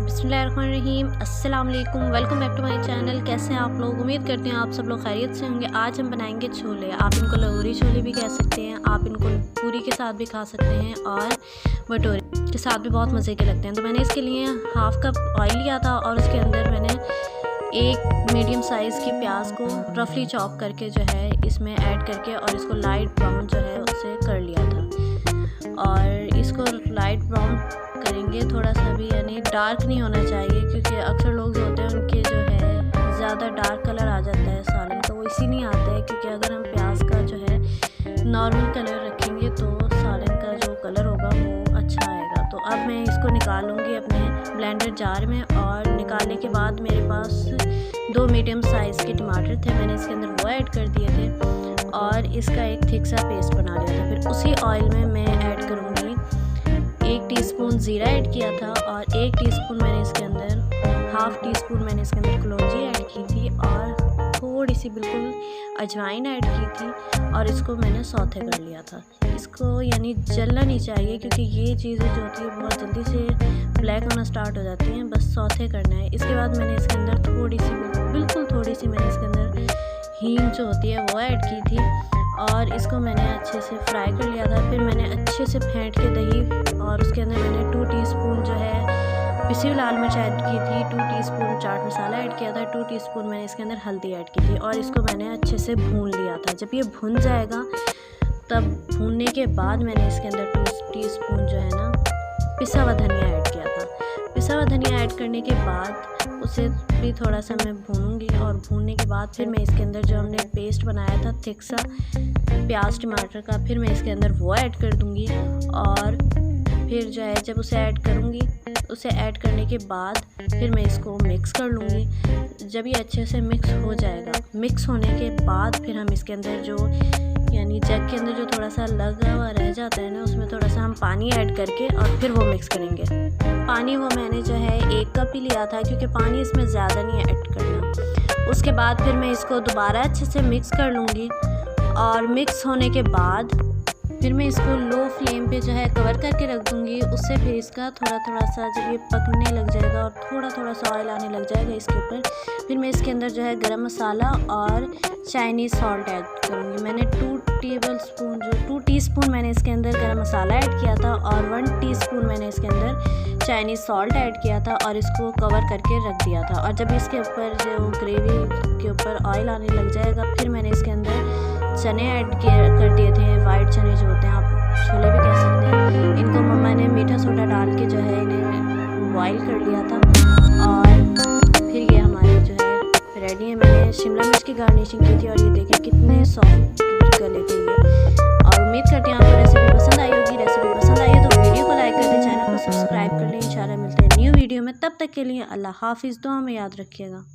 बिस्मिल्लाहिर्रहमानिर्रहीम। अस्सलाम वालेकुम, welcome back to my channel. कैसे हैं आप लोग? उम्मीद करते हैं आप सब लोग खैरियत से होंगे। आज हम बनाएंगे छोले। आप इनको लाहौरी छोले भी कह सकते हैं, आप इनको पूरी के साथ भी खा सकते हैं और भटूरे के साथ भी बहुत मज़े के लगते हैं। तो मैंने इसके लिए हाफ़ कप ऑयल लिया था और उसके अंदर मैंने एक मीडियम साइज़ की प्याज को रफली चॉप करके जो है इसमें ऐड करके और इसको लाइट ब्राउन जो है उसे कर लिया था। और इसको लाइट ब्राउन करेंगे, थोड़ा सा भी यानी डार्क नहीं होना चाहिए, क्योंकि अक्सर लोग जो होते हैं उनके जो है ज़्यादा डार्क कलर आ जाता है सालन का। वो इसी नहीं आता है क्योंकि अगर हम प्याज का जो है नॉर्मल कलर रखेंगे तो सालन का जो कलर होगा वो अच्छा आएगा। तो अब मैं इसको निकालूंगी अपने ब्लेंडर जार में, और निकालने के बाद मेरे पास 2 मीडियम साइज़ के टमाटर थे, मैंने इसके अंदर वो ऐड कर दिए थे और इसका एक थिक सा पेस्ट बना लिया था। फिर उसी ऑयल में मैं ऐड करूँगी 1 टीस्पून ज़ीरा ऐड किया था और 1 टीस्पून मैंने इसके अंदर हाफ़ टी स्पून मैंने इसके अंदर कलौंजी ऐड की थी और थोड़ी सी बिल्कुल अजवाइन ऐड की थी और इसको मैंने सौते कर लिया था। इसको यानी जलना नहीं चाहिए क्योंकि ये चीज़ें जो होती है बहुत जल्दी से ब्लैक होना स्टार्ट हो जाती हैं, बस सौते करना है। इसके बाद मैंने इसके अंदर थोड़ी सी बिल्कुल थोड़ी सी मैंने इसके अंदर हींग जो होती है वो ऐड की थी और इसको मैंने अच्छे से फ्राई कर लिया था। फिर मैंने अच्छे से फेंट के दही और उसके अंदर मैंने 2 टीस्पून जो है पिसी हुई लाल मिर्च ऐड की थी, 2 टीस्पून चाट मसाला ऐड किया था, 2 टीस्पून मैंने इसके अंदर हल्दी ऐड की थी और इसको मैंने अच्छे से भून लिया था। जब ये भुन जाएगा तब भूनने के बाद मैंने इसके अंदर 2 टीस्पून जो है ना पिसा हुआ धनिया ऐड किया था। पिसा हुआ धनिया ऐड करने के बाद उसे भी थोड़ा सा मैं भूनूंगी और भूनने के बाद फिर मैं इसके अंदर जो हमने पेस्ट बनाया था थिक सा प्याज टमाटर का, फिर मैं इसके अंदर वो ऐड कर दूंगी और फिर जो है जब उसे ऐड करूंगी, उसे ऐड करने के बाद फिर मैं इसको मिक्स कर लूँगी। जब ये अच्छे से मिक्स हो जाएगा, मिक्स होने के बाद फिर हम इसके अंदर जो यानी जग के अंदर जो थोड़ा सा लगा हुआ रह जाता है ना, उसमें थोड़ा सा हम पानी ऐड करके और फिर वो मिक्स करेंगे। पानी वो मैंने जो है 1 कप ही लिया था क्योंकि पानी इसमें ज़्यादा नहीं ऐड करना। उसके बाद फिर मैं इसको दोबारा अच्छे से मिक्स कर लूँगी और मिक्स होने के बाद फिर मैं इसको लो फ्लेम पे जो है कवर करके रख दूँगी। उससे फिर इसका थोड़ा सा जब ये पकने लग जाएगा और थोड़ा सा ऑयल आने लग जाएगा इसके ऊपर, फिर मैं इसके अंदर जो है गरम मसाला और चाइनीज़ सॉल्ट ऐड करूँगी। मैंने 2 टीस्पून मैंने इसके अंदर गरम मसाला ऐड किया था और 1 टीस्पून मैंने इसके अंदर चाइनीज़ सॉल्ट ऐड किया था और इसको कवर करके रख दिया था। और जब इसके ऊपर जो ग्रेवी के ऊपर ऑयल आने लग जाएगा फिर मैंने इसके अंदर चने ऐड कर दिए थे, वाइट चने जो होते हैं, आप छोले भी कह सकते हैं। इनको मम्मा ने मीठा सोडा डाल के जो है इन्हें बॉईल कर लिया था और फिर ये हमारे जो है रेडी है। मैंने शिमला मिर्च की गार्निशिंग की थी और ये देखें कितने सॉफ्ट गले थे ये। और उम्मीद करती हूँ आपको रेसिपी पसंद आई होगी। रेसिपी पसंद आई है तो वीडियो को लाइक कर दें, चैनल को सब्सक्राइब कर लें। इंशाल्लाह मिलते हैं न्यू वीडियो में, तब तक के लिए अल्लाह हाफिज़। दुआ में याद रखिएगा।